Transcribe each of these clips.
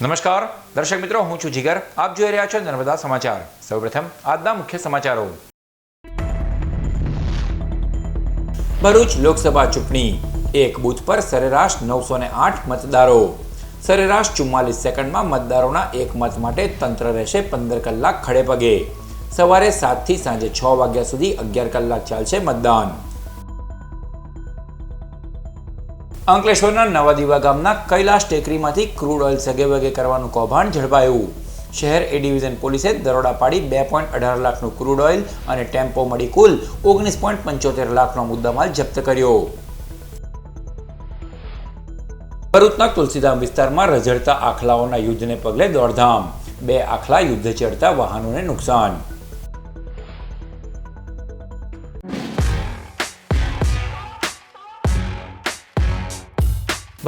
નમસ્કાર દર્શક મિત્રો, હું છું જીગર. આપ જોઈ રહ્યા છો નર્મદા સમાચાર. સૌપ્રથમ આજના મુખ્ય સમાચારો. ભરૂચ લોકસભા ચૂંટણી, એક બૂથ પર સરેરાશ 908 મતદારો. સરેરાશ 44 સેકન્ડમાં મતદારોના એક મત માટે તંત્ર રહેશે 15 કલાક ખડે પગે. સવારે 7 થી સાંજે 6 વાગ્યા સુધી 11 કલાક ચાલશે મતદાન. અંકલેશ્વરના નવાદીવા ગામના કૈલાશ ટેકરીમાંથી ક્રૂડ ઓઇલ સગેવગે કરવાનું કૌભાંડ ઝડપાયું. શહેર એ ડિવિઝન પોલીસે દરોડા પાડી 2.18 લાખનું ક્રૂડ ઓઇલ અને ટેમ્પો મળી કુલ 19.75 લાખનો મુદ્દામાલ જપ્ત કર્યો. ભરૂચના તુલસીધામ વિસ્તારમાં રઝળતા આખલાઓના યુદ્ધને પગલે દોડધામ. 2 આખલા યુદ્ધ છેડતા વાહનોને નુકસાન.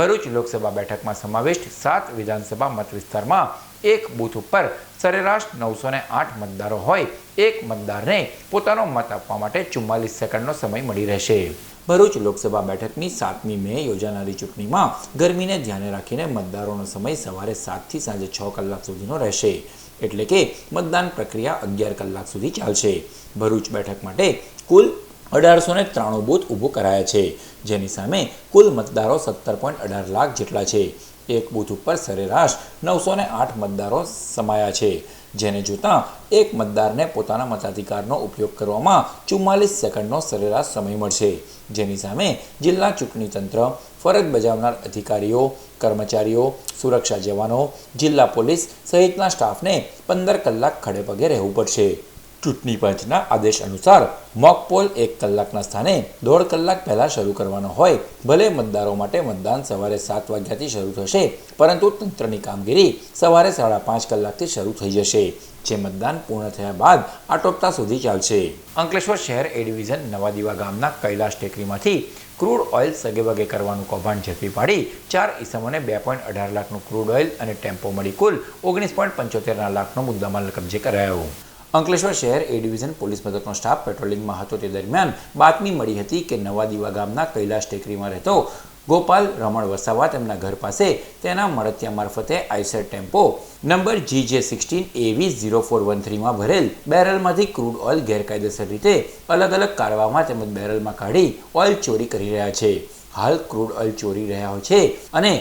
ભરૂચ લોકસભા બેઠકમાં સમાવિષ્ટ 7 વિધાનસભા મત વિસ્તારમાં એક બૂથ ઉપર સરેરાશ 908 મતદારો હોય. એક મતદારને પોતાનો મત આપવા માટે 44 સેકન્ડનો સમય મળી રહેશે. ભરૂચ લોકસભા બેઠકની 7મી મે યોજાનારી ચૂંટણીમાં ગરમીને ધ્યાને રાખીને મતદારોનો સમય સવારે 7 થી સાંજે 6 કલાક સુધીનો રહેશે. એટલે કે મતદાન પ્રક્રિયા 11 કલાક સુધી ચાલશે. ભરૂચ બેઠક માટે કુલ 1893 બૂથ ઊભું કરાયા છે, જેની સામે કુલ મતદારો 17.18 લાખ જેટલા છે. એક બૂથ ઉપર સરેરાશ 908 મતદારો સમાયા છે, જેને જોતાં એક મતદારને પોતાના મતાધિકારનો ઉપયોગ કરવામાં 44 સેકન્ડનો સરેરાશ સમય મળશે. જેની સામે જિલ્લા ચૂંટણી તંત્ર, ફરજ બજાવનાર અધિકારીઓ, કર્મચારીઓ, સુરક્ષા જવાનો, જિલ્લા પોલીસ સહિતના સ્ટાફને 15 કલાક ખડે પગે રહેવું પડશે. ચૂંટણી પંચના આદેશ અનુસાર મોક પોલ 1 કલાકના સ્થાને 1.5 કલાક પહેલાં શરૂ કરવાનો હોય. ભલે મતદારો માટે મતદાન સવારે 7 વાગ્યાથી શરૂ થશે, પરંતુ તંત્રની કામગીરી સવારે 5:30 કલાકથી શરૂ થઈ જશે, જે મતદાન પૂર્ણ થયા બાદ આટોપતા સુધી ચાલશે. અંકલેશ્વર શહેર એ ડિવિઝન નવાદીવા ગામના કૈલાશ ટેકરીમાંથી ક્રૂડ ઓઇલ સગેવગે કરવાનું કૌભાંડ ઝડપી પાડી 4 ઈસમોને 2.18 લાખનું ક્રૂડ ઓઇલ અને ટેમ્પો મળી કુલ 19.75 લાખનો મુદ્દામાલ કબજે કરાયો. અંકલેશ્વર શહેર એ ડિવિઝન પોલીસ મથકનો સ્ટાફ પેટ્રોલિંગમાં હતો તે દરમિયાન બાતમી મળી હતી કે નવાદીવા ગામના કૈલાશ ટેકરીમાં રહેતો ગોપાલ રમણ વસાવા તેમના ઘર પાસે તેના મળતિયા મારફતે આઈસર ટેમ્પો નંબર GJ16AV0413માં ભરેલ બેરલમાંથી ક્રૂડ ઓઇલ ગેરકાયદેસર રીતે અલગ અલગ કારવામાં તેમજ બેરલમાં કાઢી ઓઇલ ચોરી કરી રહ્યા છે. હાલ ક્રૂડ ઓઇલ ચોરી રહ્યા છે અને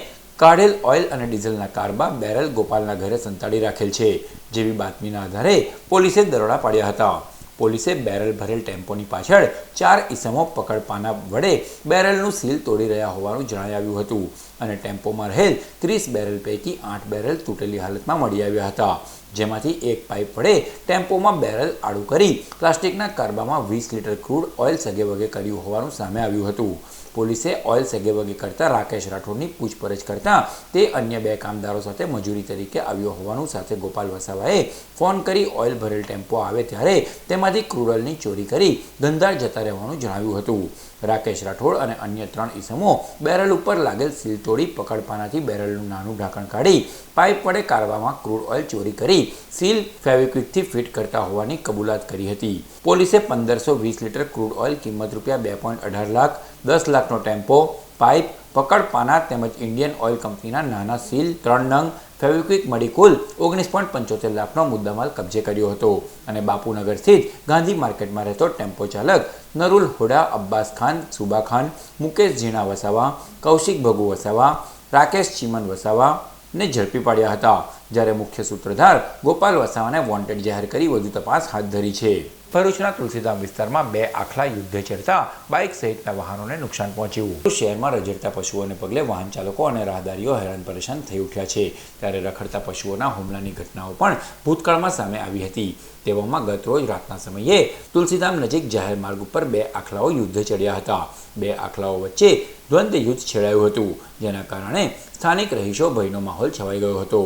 કાઢેલ ઓઇલ અને ડીઝલના કારબા બેરલ ગોપાલના ઘરે સંતાડી રાખેલ છે, જેવી બાતમીના આધારે પોલીસે દરોડા પાડ્યા હતા. પોલીસે બેરલ ભરેલ ટેમ્પોની પાછળ 4 ઈસમો પકડપાના વડે બેરલનું સીલ તોડી રહ્યા હોવાનું જણાઈ આવ્યું હતું અને ટેમ્પોમાં રહેલ 30 બેરલ પૈકી 8 બેરલ તૂટેલી હાલતમાં મળી આવ્યા હતા, જેમાંથી એક પાઇપ વડે ટેમ્પોમાં બેરલ આડું કરી પ્લાસ્ટિકના કારબામાં 20 લીટર ક્રૂડ ઓઇલ સગેવગે કર્યું હોવાનું સામે આવ્યું હતું. પોલીસે ઓઇલ સગેવગે કરતા રાકેશ રાઠોડની પૂછપરછ કરતા તે અન્ય 2 કામદારો સાથે મજૂરી તરીકે આવ્યો હોવાનું સાથે ગોપાલ વસાવાએ ફોન કરી ઓઇલ ભરેલ ટેમ્પો આવે ત્યારે તેમાંથી ક્રૂડ ઓઇલની ચોરી કરી ગંધાર જતા રહેવાનું જણાવ્યું હતું. રાકેશ રાઠોડ અને અન્ય 3 ઈસમો બેરલ ઉપર લાગેલ સીલ તોડી પકડપાનાથી બેરલનું નાનું ઢાંકણ કાઢી પાઇપ વડે કારવામાં ક્રૂડ ઓઇલ ચોરી કરી સીલ ફેવિક્વિકથી ફિટ કરતા હોવાની કબૂલાત કરી હતી. પોલીસે 1520 લીટર ક્રૂડ ઓઇલ કિંમત ₹2.18 લાખ, 10 લાખનો ટેમ્પો, પાઇપ, પકડપાના તેમજ ઇન્ડિયન ઓઇલ કંપનીના નાના સીલ 3 નંગ, ફેવિક્વિક મળી કુલ 19.75 લાખનો મુદ્દામાલ કબજે કર્યો હતો અને બાપુનગર સ્થિત ગાંધી માર્કેટમાં રહેતો ટેમ્પો ચાલક નરુલ હુડા, અબ્બાસ ખાન, સુબા ખાન, મુકેશ ઝીણા વસાવા, કૌશિક ભગુ વસાવા, રાકેશ ચીમન વસાવા ને ઝડપી પાડ્યા હતા, જ્યારે મુખ્ય સૂત્રધાર ગોપાલ વસાવાને વોન્ટેડ જાહેર કરી વધુ તપાસ હાથ ધરી છે. ભરૂચના તુલસીધામ વિસ્તારમાં 2 આખલા યુદ્ધ છેડતા બાઇક સહિતના વાહનોને નુકસાન પહોંચ્યું. શહેરમાં રઝળતા પશુઓને પગલે વાહન ચાલકો અને રાહદારીઓ હેરાન પરેશાન થઈ ઉઠ્યા છે, ત્યારે રખડતા પશુઓના હુમલાની ઘટનાઓ પણ ભૂતકાળમાં સામે આવી હતી. તેવામાં ગત રોજ રાતના સમયે તુલસીધામ નજીક જાહેર માર્ગ ઉપર 2 આખલાઓ યુદ્ધ ચડ્યા હતા. 2 આખલાઓ વચ્ચે દ્વંદ્વ યુદ્ધ છેડાયું હતું, જેના કારણે સ્થાનિક રહીશો ભયનો માહોલ છવાઈ ગયો હતો.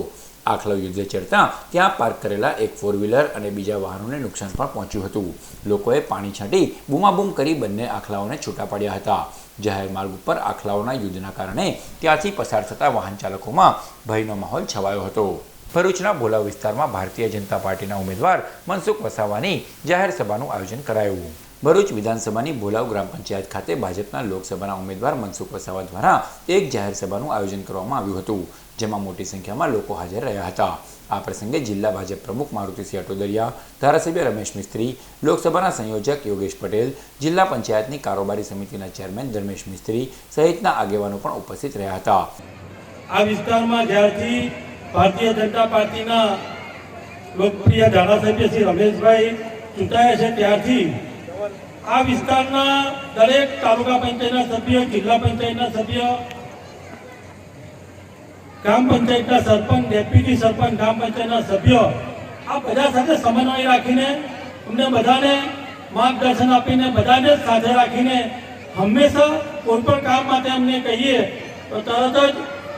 આખલા યુદ્ધ ચડતા ત્યાં પાર્ક કરેલા એક 4વ્હીલર અને બીજા વાહનોને નુકસાન પણ પહોંચ્યું હતું. લોકોએ પાણી છાંટી બૂમાબૂમ કરી બંને આખલાઓને છૂટા પાડ્યા હતા. જાહેર માર્ગ ઉપર આખલાઓના યુદ્ધના કારણે ત્યાંથી પસાર થતા વાહન ચાલકોમાં ભયનો માહોલ છવાયો હતો. ભરૂચના ભોલાવ વિસ્તારમાં ભારતીય જનતા પાર્ટીના ઉમેદવાર મનસુખ વસાવાની જાહેર સભાનું આયોજન કરાયું. ભરૂચ વિધાનસભાની ભોલાવ ગ્રામ પંચાયત ખાતે ભાજપના લોકસભાના ઉમેદવાર મનસુખ વસાવા દ્વારા એક જાહેર સભાનું આયોજન કરવામાં આવ્યું હતું, જેમાં મોટી સંખ્યામાં લોકો હાજર રહ્યા હતા। આ પ્રસંગે જિલ્લા ભાજપ પ્રમુખ મારુતિસિંહ અટોદરિયા, ધારાસભ્ય રમેશ મિસ્ત્રી, લોકસભાના સંયોજક યોગેશ પટેલ, જિલ્લા પંચાયતની કારોબારી સમિતિના ચેરમેન ધર્મેશ મિસ્ત્રી સહિતના આગેવાનો પણ ઉપસ્થિત રહ્યા હતા। આ વિસ્તારમાં જ્યારથી ભારતીય જનતા પાર્ટીના લોકપ્રિય ધારાસભ્ય શ્રી રમેશભાઈ ચૂંટાયા છે ત્યારથી આ વિસ્તારના દરેક તાલુકા પંચાયતના સભ્યો, જિલ્લા પંચાયતના સભ્યો, ગ્રામ પંચાયતના સરપંચ, ડેપ્યુટી સરપંચ, ગ્રામ પંચાયતના સભ્યો આ બધા સાથે સમન્વય રાખીને અમને બધાને માર્ગદર્શન આપીને બધાને સાથે રાખીને હંમેશા કોઈ પણ કામ માટે અમને કહીએ તો તરત જ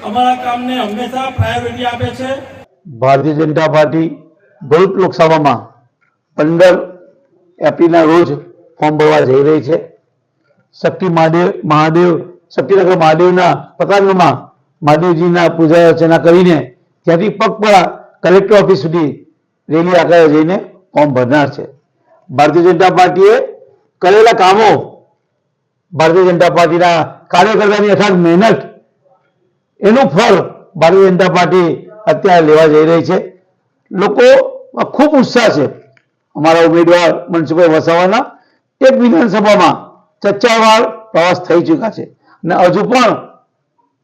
અમારા કામને હંમેશા પ્રાયોરિટી આપે છે। ભારતીય જનતા પાર્ટી ભરૂચ લોકસભામાં 15 એપ્રિલના રોજ ફોર્મ ભરવા જઈ રહી છે। શક્તિનગર મહાદેવના પ્રકાંડમાં મહાદેવજીના પૂજા અર્ચના કરીને ત્યાંથી પગપાળા કલેક્ટર ઓફિસ સુધી રેલી આકારે જઈને ફોર્મ ભરનાર છે। ભારતીય જનતા પાર્ટીએ કરેલા કામો, ભારતીય જનતા પાર્ટીના કાર્યકર્તાની અથાગ મહેનત, એનું ફળ ભારતીય જનતા પાર્ટી અત્યારે લેવા જઈ રહી છે। લોકો ખૂબ ઉત્સાહ છે। અમારા ઉમેદવાર મનસુખભાઈ વસાવાના એક વિધાનસભામાં 4 વાર પ્રવાસ થઈ ચૂક્યા છે અને હજુ પણ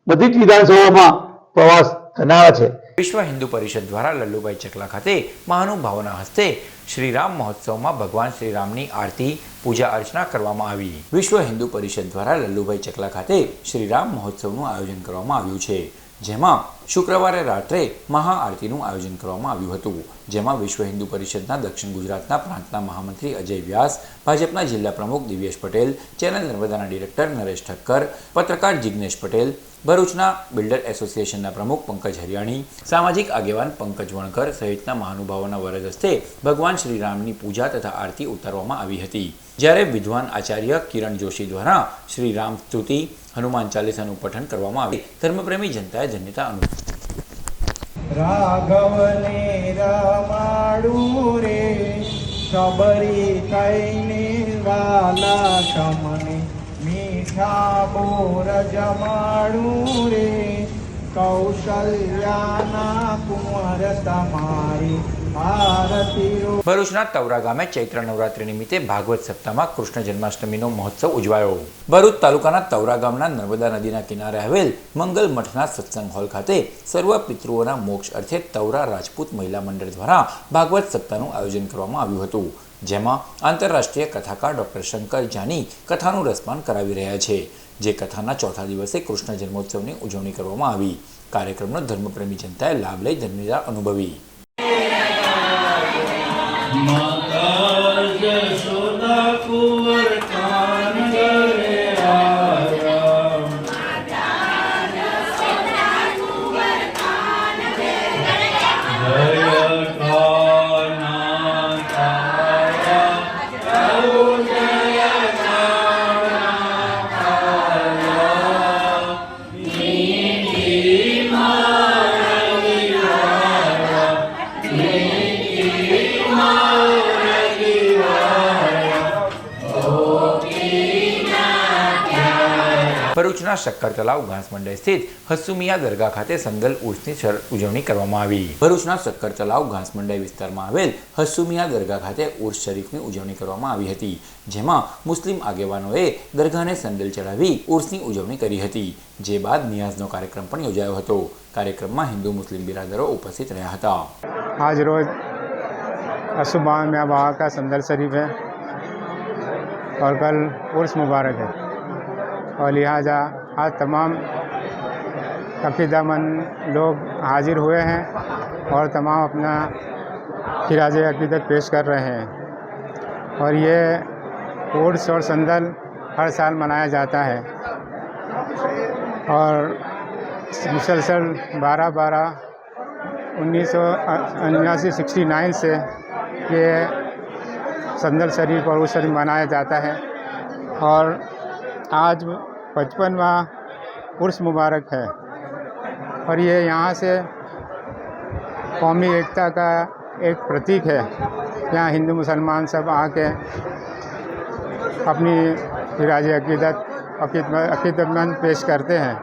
બધી જ વિધાનસભામાં પ્રવાસ થનારા છે। વિશ્વ હિન્દુ પરિષદ દ્વારા લલ્લુભાઈ ચકલા ખાતે મહાનુભાવોના હસ્તે શ્રીરામ મહોત્સવમાં ભગવાન શ્રીરામની આરતી, પૂજા અર્ચના કરવામાં આવી। વિશ્વ હિન્દુ પરિષદ દ્વારા લલ્લુભાઈ ચકલા ખાતે શ્રીરામ મહોત્સવનું આયોજન કરવામાં આવ્યું છે, જેમાં શુક્રવારે રાત્રે મહાઆરતીનું આયોજન કરવામાં આવ્યું હતું, જેમાં વિશ્વ હિન્દુ પરિષદના દક્ષિણ ગુજરાતના પ્રાંતના મહામંત્રી અજય વ્યાસ, ભાજપના જિલ્લા પ્રમુખ દિવ્યેશ પટેલ, ચેનલ નર્મદાના ડિરેક્ટર નરેશ ઠક્કર, પત્રકાર જિગ્નેશ પટેલ, ભરૂચના બિલ્ડર એસોસિએશનના પ્રમુખ પંકજ હરિયાણી, સામાજિક આગેવાન પંકજ વણકર સહિતના મહાનુભાવોના વરદ હસ્તે ભગવાન શ્રીરામની પૂજા તથા આરતી ઉતારવામાં આવી હતી। જ્યારે વિદ્વાન આચાર્ય કિરણ જોશી દ્વારા શ્રી રામ સ્તુતિ, હનુમાન ચાલીસાનું પઠન કરવામાં આવી ધર્મપ્રેમી જનતાએ ધન્યતા અનુભવી। રાઘવને રમાડું રે સબરી થઈને વાલા શમને, મીઠા બોર જમાડું રે કૌશલ્યાના કુંવર તમારી આરતી। ભરૂચના તવરા ગામે ચૈત્ર નવરાત્રી નિમિત્તે ભાગવત સપ્તાહમાં કૃષ્ણ જન્માષ્ટમીનો મહોત્સવ ઉજવાયો। ભરૂચ તાલુકાના તવરા ગામના નર્મદા નદીના કિનારે આવેલ મંગલ મઠના સત્સંગ હોલ ખાતે સર્વ પિતૃઓના મોક્ષ અર્થે તવરા રાજપૂત મહિલા મંડળ દ્વારા ભાગવત સપ્તાહનું આયોજન કરવામાં આવ્યું હતું, જેમાં આંતરરાષ્ટ્રીય કથાકાર ડોક્ટર શંકર જાની કથાનું રસપાન કરાવી રહ્યા છે, જે કથાના ચોથા દિવસે કૃષ્ણ જન્મોત્સવની ઉજવણી કરવામાં આવી। કાર્યક્રમનો ધર્મપ્રેમી જનતાએ લાભ લઈ ધન્યતા અનુભવી। ભરૂચના શક્કર તલાવ ઘાસ મંડળ સ્થિત હસુમિયા દરગાહ ખાતે સંદલ ઉર્સની ઉજવણી કરવામાં આવી। ભરૂચના શક્કર તલાવ ઘાસ મંડળ વિસ્તારમાં આવેલ હસુમિયા દરગાહ ખાતે ઉર્સ શરીફની ઉજવણી કરવામાં આવી હતી, જેમાં મુસ્લિમ આગેવાનોએ દરગાહને સંદલ ચડાવી ઉર્સની ઉજવણી કરી હતી, જે બાદ નિયાઝનો કાર્યક્રમ પણ યોજાયો હતો। કાર્યક્રમમાં હિન્દુ મુસ્લિમ બિરાદરો ઉપસ્થિત રહ્યા હતા। आज रोज हसुमिया बाबा का संदल शरीफ है और कल उर्स मुबारक है और लिहाजा आज तमाम अकीदामंद लोग हाजिर हुए हैं और तमाम अपना खिराज अकीदत पेश कर रहे हैं और ये उर्स और संदल हर साल मनाया जाता है और मुसलसल 12/12/1969 से ये संदल शरीफ और उर्स शरीफ मनाया जाता है और आज 55वां उर्स मुबारक है और ये यहाँ से कौमी एकता का एक प्रतीक है। यहाँ हिंदू मुसलमान सब आके अपनी इराज अकीदतमंद पेश करते हैं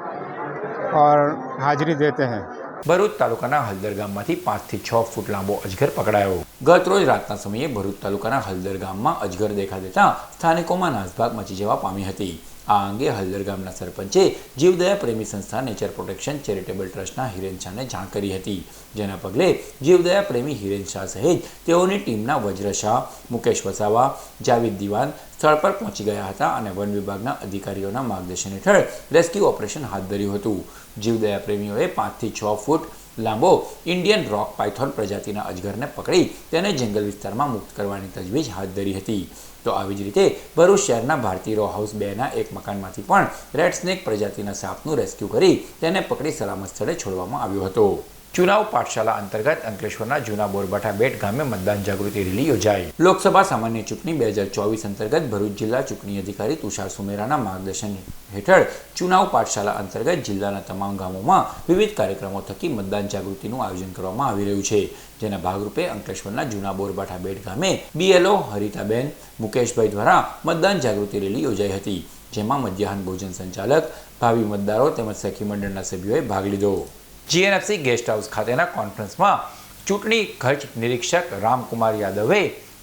और हाजिरी देते हैं। ભરૂચ તાલુકાના હળદર ગામમાંથી 5 થી 6 ફૂટ લાંબો અજગર પકડાયો. ગત રોજ રાતના સમયે ભરૂચ તાલુકાના હળદર ગામમાં અજગર દેખા દેતા સ્થાનિકોમાં નાસભાગ મચી જવા પામી હતી. આ અંગે હળદર ગામના સરપંચે જીવદયા પ્રેમી સંસ્થા નેચર પ્રોટેક્શન ચેરિટેબલ ટ્રસ્ટના હિરેન શાહને જાણ કરી હતી. જેના પગલે જીવદયા પ્રેમી હિરેન શાહ સહિત તેઓની ટીમના વજ્ર શાહ, મુકેશ વસાવા, જાવેદ દિવાન સ્થળ પર પહોંચી ગયા હતા અને વન વિભાગના અધિકારીઓના માર્ગદર્શન હેઠળ રેસ્ક્યુ ઓપરેશન હાથ ધર્યું હતું. જીવદયા પ્રેમીઓએ 5 થી 6 ફૂટ લાંબો ઇન્ડિયન રોક પાયથોન પ્રજાતિના અજગરને પકડી તેને જંગલ વિસ્તારમાં મુક્ત કરવાની તજવીજ હાથ ધરી હતી. તો આવી જ રીતે ભરૂચ શહેરના ભારતી રો હાઉસ 2ના એક મકાનમાંથી પણ રેડ સ્નેક પ્રજાતિના સાપનું રેસ્ક્યુ કરી તેને પકડી સલામત સ્થળે છોડવામાં આવ્યો હતો. ચુનાવ પાઠશાલા અંતર્ગત અંકલેશ્વરના જૂના બોરબાઠા બેટ ગામે મતદાન જાગૃતિ રેલી યોજાઈ. લોકસભા સામાન્ય ચૂંટણી 2024 અંતર્ગત ભરૂચ જિલ્લા ચૂંટણી અધિકારી તુષાર સુમેરાના માર્ગદર્શન હેઠળ ચુનાવ પાઠશાલા અંતર્ગત જિલ્લાના તમામ ગામોમાં વિવિધ કાર્યક્રમો થકી મતદાન જાગૃતિનું આયોજન કરવામાં આવી રહ્યું છે. જેના ભાગરૂપે અંકલેશ્વરના જૂના બોરબાઠા બેટ ગામે BLO હરિતાબેન મુકેશભાઈ દ્વારા મતદાન જાગૃતિ રેલી યોજાઈ હતી. જેમાં મધ્યાહન ભોજન સંચાલક, ભાવિ મતદારો તેમજ સખી મંડળના સભ્યોએ ભાગ લીધો. GNFC ગેસ્ટ હાઉસ ખાતેના કોન્ફરન્સમાં ચૂંટણી ખર્ચ નિરીક્ષક રામકુમાર યાદવે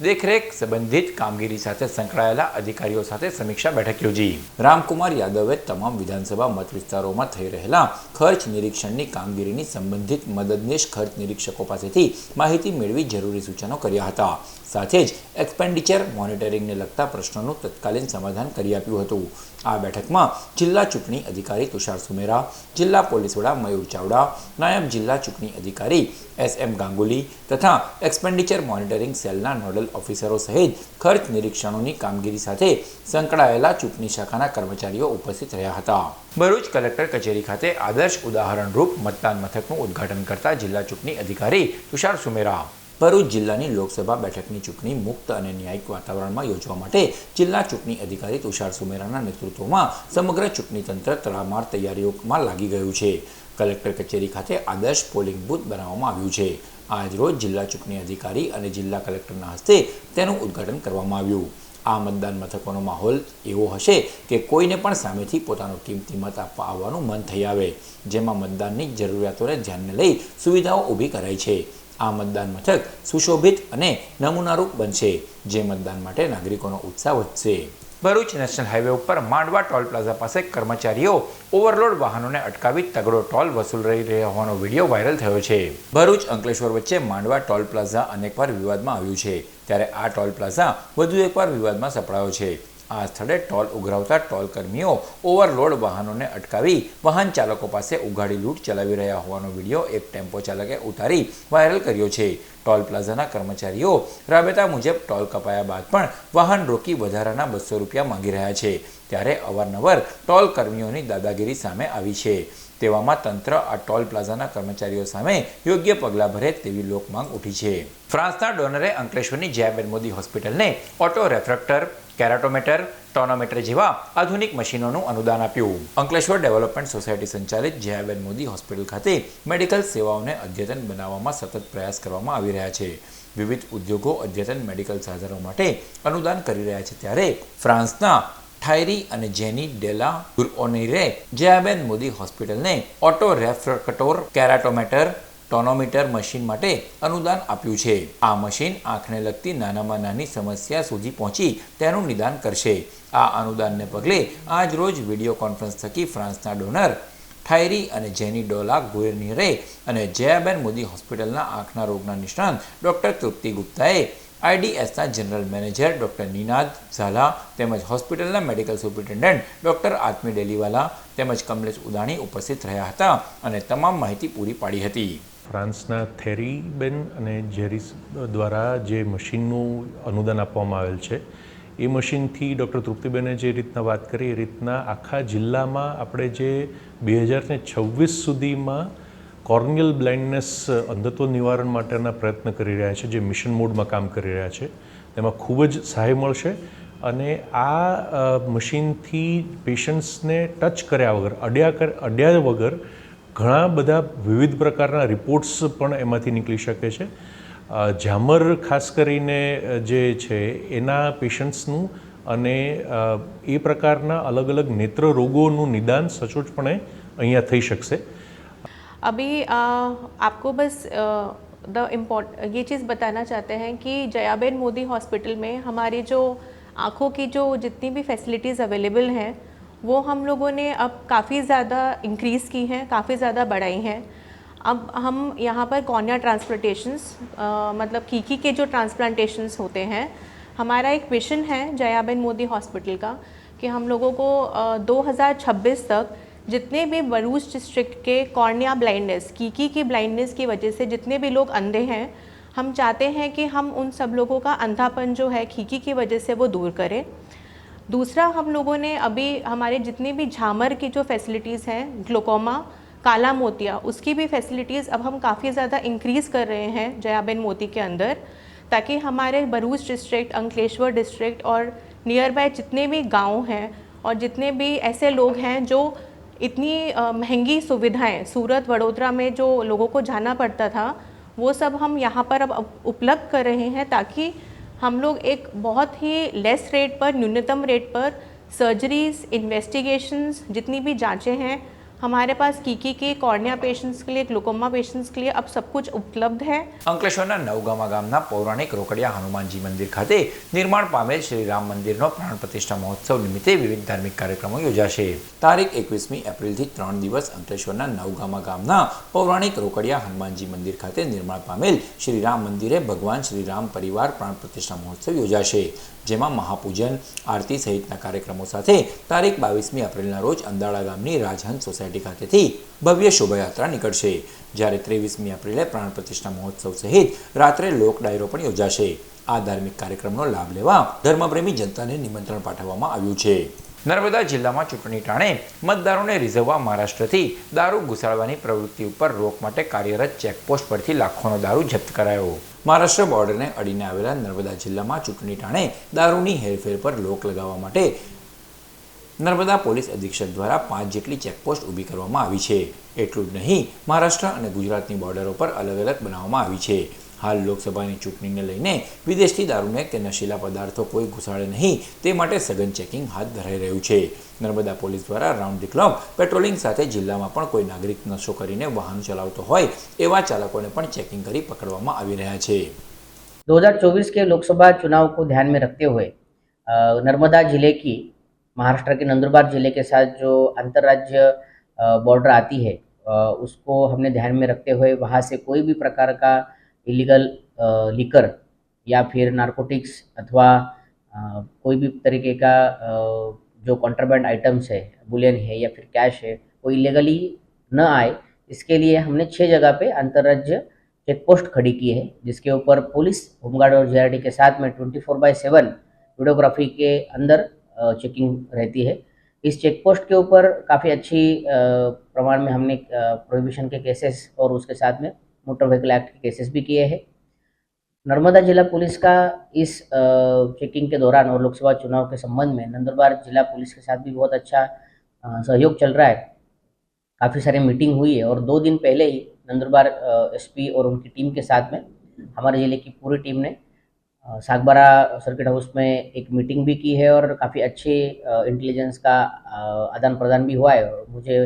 દેખરેખ સંબંધિત કામગીરી સાથે સંકળાયેલા અધિકારીઓ સાથે સમીક્ષા બેઠક યોજી. રામકુમાર યાદવે તમામ વિધાનસભા મત વિસ્તારોમાં થઈ રહેલા ખર્ચ નિરીક્ષણની કામગીરીની સંબંધિત મદદનીશ ખર્ચ નિરીક્ષકો પાસેથી માહિતી મેળવી જરૂરી સૂચનો કર્યા હતા. સાથે જ એક્સપેન્ડિચર મોનિટરિંગને લગતા પ્રશ્નોનું તત્કાલીન સમાધાન કરી આપ્યું હતું. આ બેઠકમાં જિલ્લા ચૂંટણી અધિકારી તુષાર સુમેરા, જિલ્લા પોલીસ વડા મયુર ચાવડા, નાયબ જિલ્લા ચૂંટણી અધિકારી SM ગાંગુલી તથા એક્સપેન્ડિચર મોનિટરિંગ સેલના નોડલ ઓફિસરો સહિત ખર્ચ નિરીક્ષણોની કામગીરી સાથે સંકળાયેલા ચૂંટણી શાખાના કર્મચારીઓ ઉપસ્થિત રહ્યા હતા. ભરૂચ કલેક્ટર કચેરી ખાતે આદર્શ ઉદાહરણરૂપ મતદાન મથકનું ઉદ્ઘાટન કરતા જિલ્લા ચૂંટણી અધિકારી તુષાર સુમેરા ભરૂચ જિલ્લાની લોકસભા બેઠકની ચૂંટણી મુક્ત અને ન્યાયિક વાતાવરણમાં યોજવા માટે જિલ્લા ચૂંટણી અધિકારી તુષાર સુમેરાના નેતૃત્વમાં સમગ્ર ચૂંટણી તંત્ર તડામાર તૈયારીઓમાં લાગી ગયું છે. કલેક્ટર કચેરી ખાતે આદર્શ પોલિંગ બૂથ બનાવવામાં આવ્યું છે. આજ રોજ જિલ્લા ચૂંટણી અધિકારી અને જિલ્લા કલેક્ટરના હસ્તે તેનું ઉદ્ઘાટન કરવામાં આવ્યું. આ મતદાન મથકોનો માહોલ એવો હશે કે કોઈને પણ સામેથી પોતાનો કિંમતી મત આપવા આવવાનું મન થઈ આવે. જેમાં મતદાનની જરૂરિયાતોને ધ્યાને લઈ સુવિધાઓ ઊભી કરાઈ છે. આ મતદાન મથક સુશોભિત અને નમૂનારૂપ બનશે, જે મતદાન માટે નાગરિકોનો ઉત્સાહ વધશે. ભરૂચ નેશનલ હાઈવે ઉપર માંડવા ટોલ પ્લાઝા પાસે કર્મચારીઓ ઓવરલોડ વાહનોને અટકાવી તગડો ટોલ વસૂલ રહ્યા હોવાનો વિડીયો વાયરલ થયો છે. ભરૂચ અંકલેશ્વર વચ્ચે માંડવા ટોલ પ્લાઝા અનેકવાર વિવાદમાં આવ્યું છે, ત્યારે આ ટોલ પ્લાઝા વધુ એકવાર વિવાદમાં સપડાયો છે. આ સ્થળે ટોલ ઉઘરાવતા ટોલ કર્મીઓ ઓવરલોડ વાહનોને અટકાવી વાહન ચાલકો પાસે ઉઘાડી લૂંટ ચલાવી રહ્યા હોવાનો વિડીયો એક ટેમ્પો ચાલકે ઉતારી વાયરલ કર્યો છે. ટોલ પ્લાઝાના કર્મચારીઓ રાબેતા મુજબ ટોલ કપાયા બાદ પણ વાહન રોકી વધારાના 200 રૂપિયા માંગી રહ્યા છે. ત્યારે અવારનવાર ટોલ કર્મીઓની દાદાગીરી સામે આવી છે. તેવામાં તંત્ર આ ટોલ પ્લાઝાના કર્મચારીઓ સામે યોગ્ય પગલાં ભરે તેવી લોકમાંગ ઉઠી છે. ફ્રાન્સના ડોનરે અંકલેશ્વરની જયાબેન મોદી હોસ્પિટલને ઓટો રેફ્રેક્ટર, કેરાટોમીટર, ટોનોમીટર જેવા આધુનિક મશીનોનું અનુદાન આપ્યું. અંકલેશ્વર ડેવલપમેન્ટ સોસાયટી સંચાલિત જયાબેન મોદી હોસ્પિટલ ખાતે મેડિકલ સેવાઓને અદ્યતન બનાવવામાં સતત પ્રયાસ કરવામાં આવી રહ્યા છે. વિવિધ ઉદ્યોગો અદ્યતન મેડિકલ સાધનો માટે અનુદાન કરી રહ્યા છે. ત્યારે ફ્રાન્સના થાયરી અને જેની ડેલા ગુરઓનીરે જયાબેન મોદી હોસ્પિટલને ઓટો રેફ્રેક્ટર, કેરાટોમીટર, ટોનોમીટર મશીન માટે અનુદાન આપ્યું છે. આ મશીન આંખને લગતી નાનામાં નાની સમસ્યા સુધી પહોંચી તેનું નિદાન કરશે. આ અનુદાનને પગલે આજ રોજ વિડીયો કોન્ફરન્સ થકી ફ્રાન્સના ડોનર થાયરી અને જેની ડોલા ગુરનીરે અને જયાબેન મોદી હોસ્પિટલના આંખના રોગના નિષ્ણાંત ડૉક્ટર તૃપ્તિ ગુપ્તાએ IDSના general manager doctor Ninad Zala તેમજ હોસ્પિટલના medical superintendent doctor Aatmi Deliwala તેમજ કમલેશ ઉદાણી ઉપસ્થિત રહ્યા હતા અને તમામ માહિતી પૂરી પાડી હતી. ફ્રાન્સના થેરીબેન અને જેરીસ દ્વારા જે મશીનનું અનુદાન આપવામાં આવેલ છે, એ મશીનથી ડૉક્ટર તૃપ્તિબેને જે રીતના વાત કરી એ રીતના આખા જિલ્લામાં આપણે જે 2026 સુધીમાં કોર્નિયલ બ્લાઇન્ડનેસ અંધત્વ નિવારણ માટેના પ્રયત્ન કરી રહ્યા છે, જે મિશન મોડમાં કામ કરી રહ્યા છે, તેમાં ખૂબ જ સહાય મળશે. અને આ મશીનથી પેશન્ટ્સને ટચ કર્યા વગર, અડ્યા વગર ઘણા બધા વિવિધ પ્રકારના રિપોર્ટ્સ પણ એમાંથી નીકળી શકે છે. ઝામર ખાસ કરીને જે છે એના પેશન્ટ્સનું અને એ પ્રકારના અલગ અલગ નેત્ર રોગોનું નિદાન સચોટપણે અહીંયા થઈ શકશે. अभी आपको बस ये चीज़ बताना चाहते हैं कि जयाबेन मोदी हॉस्पिटल में हमारी जो आँखों की जो जितनी भी फैसिलिटीज़ अवेलेबल हैं वो हम लोगों ने अब काफ़ी ज़्यादा इंक्रीज़ की हैं, काफ़ी ज़्यादा बढ़ाई हैं. अब हम यहाँ पर कॉर्निया ट्रांसप्लांटेशंस मतलब कीकी के जो ट्रांसप्लांटेशंस होते हैं, हमारा एक मिशन है जयाबेन मोदी हॉस्पिटल का कि हम लोगों को 2026 तक जितने भी भरूच डिस्ट्रिक्ट के कॉर्निया ब्लाइंडनेस, कीकी की ब्लाइंडनेस की वजह से जितने भी लोग अंधे हैं, हम चाहते हैं कि हम उन सब लोगों का अंधापन जो है कीकी की वजह से वो दूर करें. दूसरा, हम लोगों ने अभी हमारे जितनी भी झामर की जो फैसिलिटीज़ हैं, ग्लोकोमा, काला मोतिया, उसकी भी फैसिलिटीज़ अब हम काफ़ी ज़्यादा इंक्रीज़ कर रहे हैं जयाबेन मोदी के अंदर, ताकि हमारे भरूच डिस्ट्रिक्ट, अंकलेश्वर डिस्ट्रिक्ट और नियर बाय जितने भी गाँव हैं और जितने भी ऐसे लोग हैं जो इतनी महंगी सुविधाएं सूरत वडोदरा में जो लोगों को जाना पड़ता था, वो सब हम यहाँ पर अब उपलब्ध कर रहे हैं, ताकि हम लोग एक बहुत ही लेस रेट पर, न्यूनतम रेट पर सर्जरीज, इन्वेस्टिगेशंस, जितनी भी जांचें हैं हमारे पास कीकी के कॉर्निया पेशेंट्स के लिए, ग्लूकोमा पेशेंट्स के लिए अब सब कुछ उपलब्ध है. અંકલેશ્વરના નવગામા ગામના પૌરાણિક રોકડિયા હનુમાનજી મંદિર ખાતે નિર્માણ પામેલ શ્રી રામ મંદિરનો પ્રાણ પ્રતિષ્ઠા મહોત્સવ નિમિત્તે વિવિધ ધાર્મિક કાર્યક્રમો યોજાશે. તારીખ 21મી એપ્રિલથી 3 દિવસ અંકલેશ્વરના નવગામા ગામના પૌરાણિક રોકડિયા હનુમાનજી મંદિર ખાતે નિર્માણ પામેલ શ્રી રામ મંદિરે ભગવાન શ્રી રામ પરિવાર પ્રાણ પ્રતિષ્ઠા મહોત્સવ યોજાશે, જેમાં મહાપૂજન, આરતી સહિતના કાર્યક્રમો સાથે તારીખ 22મી એપ્રિલના રોજ અંદાળા ગામની રાજહંસ સોસાયટી ખાતેથી ભવ્ય શોભાયાત્રા નીકળશે, જ્યારે 23મી એપ્રિલે પ્રાણ પ્રતિષ્ઠા મહોત્સવ સહિત રાત્રે લોક ડાયરો પણ યોજાશે. આ ધાર્મિક કાર્યક્રમનો લાભ લેવા ધર્મપ્રેમી જનતાને નિમંત્રણ પાઠવવામાં આવ્યું છે. નર્મદા જિલ્લામાં ચૂંટણી ટાણે મતદારોને રીઝવવા મહારાષ્ટ્રથી દારૂ ઘુસાડવાની પ્રવૃત્તિ ઉપર રોક માટે કાર્યરત ચેકપોસ્ટ પરથી લાખોનો દારૂ જપ્ત કરાયો. મહારાષ્ટ્ર બોર્ડરને અડીને આવેલા નર્મદા જિલ્લામાં ચૂંટણી ટાણે દારૂની હેરફેર પર રોક લગાવવા માટે નર્મદા પોલીસ અધિક્ષક દ્વારા 5 જેટલી ચેકપોસ્ટ ઊભી કરવામાં આવી છે. એટલું જ નહીં, મહારાષ્ટ્ર અને ગુજરાતની બોર્ડરો પર અલગ અલગ બનાવવામાં આવી છે. હાલ લોકસભાની ચૂંટણીને લઈને વિદેશથી દારૂને કે નશીલા પદાર્થો કોઈ ઘુસાડે નહીં તે માટે સઘન ચેકિંગ હાથ ધરાઈ રહ્યું છે. નર્મદા પોલીસ દ્વારા રાઉન્ડ ધી ક્લોક પેટ્રોલિંગ સાથે જિલ્લામાં પણ કોઈ નાગરિક નશો કરીને વાહન ચલાવતો હોય એવા ચાલકોને પણ ચેકિંગ કરી પકડવામાં આવી રહ્યા છે. 2024 के लोकसभा चुनाव को ध्यान में रखते हुए नर्मदा जिले की महाराष्ट्र के नंदुरबार जिले के साथ जो अंतर्राज्य बॉर्डर आती है उसको हमने ध्यान में रखते हुए वहाँ से कोई भी प्रकार का इलीगल लिकर या फिर नारकोटिक्स अथवा कोई भी तरीके का जो कॉन्ट्राबैंड आइटम्स है, बुलियन है या फिर कैश है, वो इलीगली न आए, इसके लिए हमने 6 जगह पे अंतर्राज्य चेकपोस्ट खड़ी की है, जिसके ऊपर पुलिस, होमगार्ड और जीआरडी के साथ में 24/7 वीडियोग्राफी के अंदर चेकिंग रहती है. इस चेकपोस्ट के ऊपर काफ़ी अच्छी प्रमाण में हमने प्रोहिबिशन के केसेस और उसके साथ में मोटर व्हीकल एक्ट के केसेस भी किए हैं. नर्मदा जिला पुलिस का इस चेकिंग के दौरान और लोकसभा चुनाव के संबंध में नंदुरबार जिला पुलिस के साथ भी बहुत अच्छा सहयोग चल रहा है. काफ़ी सारी मीटिंग हुई है और 2 दिन पहले ही नंदुरबार एसपी और उनकी टीम के साथ में हमारे ज़िले की पूरी टीम ने सागबारा सर्किट हाउस में एक मीटिंग भी की है और काफ़ी अच्छे इंटेलिजेंस का आदान प्रदान भी हुआ है. और मुझे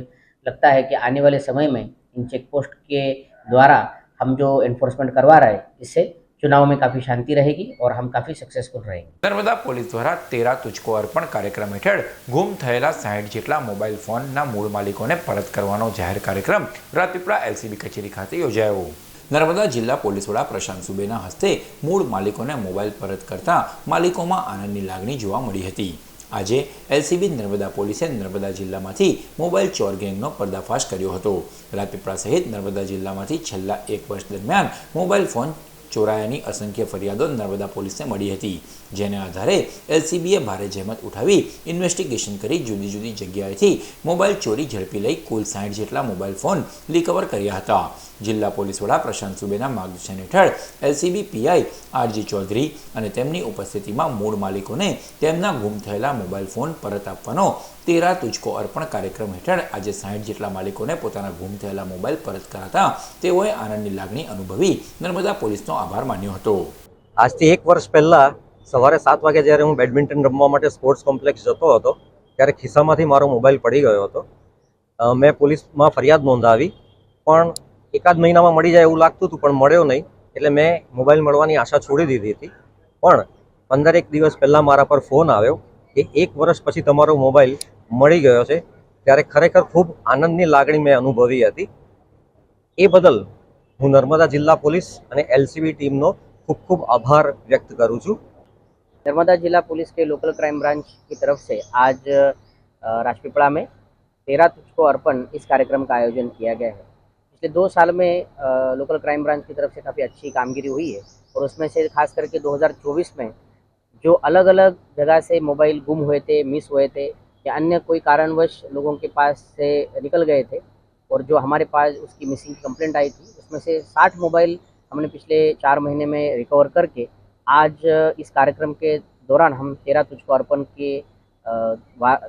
लगता है कि आने वाले समय में इन चेकपोस्ट के द्वारा हम जो एनफोर्समेंट करवा रहे हैं, इससे चुनाव में काफ़ी शांति रहेगी और हम काफ़ी सक्सेसफुल रहेंगे. નર્મદા પોલીસ દ્વારા 13 તુજકો અર્પણ કાર્યક્રમ હેઠળ ગુમ થયેલા 60 જેટલા મોબાઈલ ફોનના મૂળ માલિકોને પરત કરવાનો જાહેર કાર્યક્રમ રાજપીપળા એલસીબી કચેરી ખાતે યોજાયો. નર્મદા જિલ્લા પોલીસ વડા પ્રશાંત સુબેના હસ્તે મૂળ માલિકોને મોબાઈલ પરત કરતા માલિકોમાં આનંદની લાગણી જોવા મળી હતી. આજે એલસીબી નર્મદા પોલીસે નર્મદા જિલ્લામાંથી મોબાઈલ ચોર ગેંગનો પર્દાફાશ કર્યો હતો. રાજપીપળા સહિત નર્મદા જિલ્લામાંથી છેલ્લા 1 વર્ષ દરમિયાન મોબાઈલ ફોન ચોરાયાની અસંખ્ય ફરિયાદો નર્મદા પોલીસને મળી હતી, જેને આધારે એલસીબીએ ભારે જહેમત ઉઠાવી ઇન્વેસ્ટિગેશન કરી જુદી જુદી જગ્યાએથી મોબાઈલ ચોરી ઝડપી લઈ કુલ 60 જેટલા મોબાઈલ ફોન રિકવર કર્યા હતા. જિલ્લા પોલીસ વડા પ્રશાંત સુબેના માર્ગદર્શન હેઠળ એલસીબી પીઆઈ આરજી ચૌધરી અને તેમની ઉપસ્થિતિમાં મૂળ માલિકોને તેમના ગુમ થયેલા મોબાઈલ ફોન પરત આપવાનો 13 તુજકો અર્પણ કાર્યક્રમ હેઠળ આજે 60 જેટલા માલિકોને પોતાના ગુમ થયેલા મોબાઈલ પરત કરાતા તેઓએ આનંદની લાગણી અનુભવી નર્મદા પોલીસનો આભાર માન્યો હતો. આજથી 1 વર્ષ પહેલાં સવારે 7 વાગે જ્યારે હું બેડમિન્ટન રમવા માટે સ્પોર્ટ્સ કોમ્પ્લેક્સ જતો હતો ત્યારે ખિસ્સામાંથી મારો મોબાઈલ પડી ગયો હતો. મેં પોલીસમાં ફરિયાદ નોંધાવી, પણ એકાદ મહિનામાં મળી જાય એવું લાગતું હતું, પણ મળ્યો નહીં. એટલે મેં મોબાઈલ મળવાની આશા છોડી દીધી હતી. પણ 15 દિવસ પહેલાં મારા પર ફોન આવ્યો કે 1 વર્ષ પછી તમારો મોબાઈલ મળી ગયો છે. ત્યારે ખરેખર ખૂબ આનંદની લાગણી મેં અનુભવી હતી. એ બદલ હું નર્મદા જિલ્લા પોલીસ અને એલસીબી ટીમનો खूब खूब आभार व्यक्त करूँ छूँ. नर्मदा जिला पुलिस के लोकल क्राइम ब्रांच की तरफ से आज राजपीपला में 13 तुझको अर्पण इस कार्यक्रम का आयोजन किया गया है. पिछले 2 साल में लोकल क्राइम ब्रांच की तरफ से काफ़ी अच्छी कामगिरी हुई है और उसमें से खास करके 2024 में जो अलग अलग जगह से मोबाइल गुम हुए थे, मिस हुए थे या अन्य कोई कारणवश लोगों के पास से निकल गए थे और जो हमारे पास उसकी मिसिंग कंप्लेंट आई थी, उसमें से 60 मोबाइल हमने पिछले 4 महीने में रिकवर करके आज इस कार्यक्रम के दौरान हम 13 तुझको अर्पण के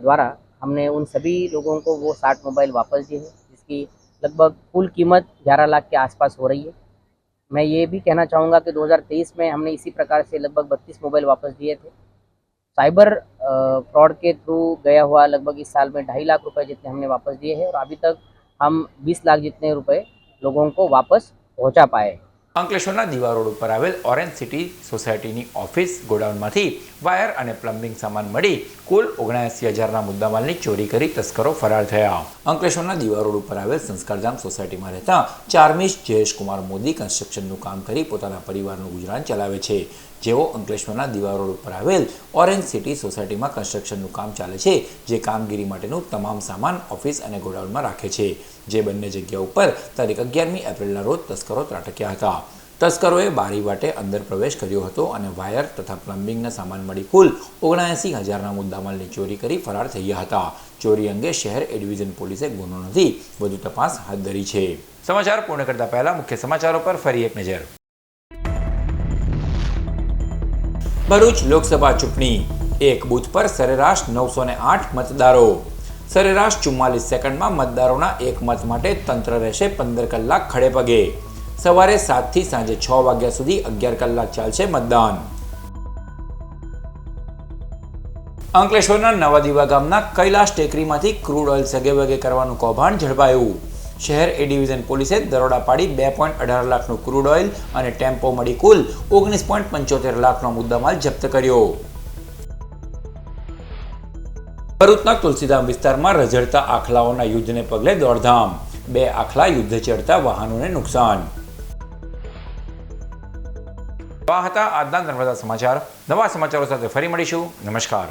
द्वारा हमने उन सभी लोगों को वो 60 मोबाइल वापस दिए हैं, जिसकी लगभग कुल कीमत 11 लाख के आसपास हो रही है. मैं ये भी कहना चाहूँगा कि 2023 में हमने इसी प्रकार से लगभग 32 मोबाइल वापस दिए थे. साइबर फ्रॉड के थ्रू गया हुआ लगभग इस साल में 2.5 लाख रुपए जितने हमने वापस दिए हैं और अभी तक हम 20 लाख जितने रुपए लोगों को वापस पहुँचा पाए. અંકલેશ્વરના દીવા રોડ ઉપર આવેલ ઓરેન્જ સિટી સોસાયટીની ઓફિસ ગોડાઉનમાંથી વાયર અને પ્લમ્બિંગ સામાન મળી કુલ 79,000ના મુદ્દામાલની ચોરી કરી તસ્કરો ફરાર થયા. અંકલેશ્વરના દીવા રોડ ઉપર આવેલ સંસ્કારધામ સોસાયટીમાં રહેતા ચાર્મિશ જયેશકુમાર મોદી કન્સ્ટ્રક્શનનું કામ કરી પોતાના પરિવારનું ગુજરાન ચલાવે છે. જેઓ અંકલેશ્વરના દીવા રોડ ઉપર આવેલ ઓરેન્જ સિટી સોસાયટીમાં કન્સ્ટ્રક્શનનું કામ ચાલે છે, જે કામગીરી માટેનું તમામ સામાન ઓફિસ અને ગોડાઉનમાં રાખે છે. જે બંને જગ્યા ઉપર તારીખ 11મી એપ્રિલના રોજ તસ્કરો ત્રાટક્યા હતા. તસ્કરોએ બારી વાટે અંદર પ્રવેશ કર્યો હતો અને વાયર તથા પ્લમ્બિંગના સામાન મળી કુલ 79,000ના મુદ્દામાલની ચોરી કરી ફરાર થયા હતા. ચોરી અંગે શહેર એ ડિવિઝન પોલીસે ગુનો નોંધી વધુ તપાસ હાથ ધરી છે. સમાચાર પૂર્ણ કરતા પહેલા મુખ્ય સમાચારો પર ફરી એક નજર. ભરૂચ લોકસભા ચૂંટણી, એક બૂથ પર સરેરાશ 908 મતદારો. સરેરાશ 44 સેકન્ડમાં મતદારોના એક મત માટે તંત્ર રહેશે 15 કલાક ખડે પગે. સવારે 7 થી સાંજે 6 વાગ્યા સુધી 11 કલાક ચાલશે મતદાન. અંકલેશ્વરના નવા દીવા ગામના કૈલાશ ટેકરીમાંથી ક્રૂડ ઓઇલ સગેવગે કરવાનું કૌભાંડ ઝડપાયું. શહેર એ ડિવિઝન પોલીસે દરોડા પાડી 2.18 લાખનું ક્રૂડ ઓઇલ અને ટેમ્પો મળી કુલ 19.75 લાખનો મુદ્દામાલ જપ્ત કર્યો. ભરૂચના તુલસીધામ વિસ્તારમાં રઝળતા આખલાઓના યુદ્ધને પગલે દોડધામ. 2 આખલા યુદ્ધ ચડતા વાહનોને નુકસાન. આ હતા આજના નર્મદા સમાચાર. નવા સમાચારો સાથે ફરી મળીશું. નમસ્કાર.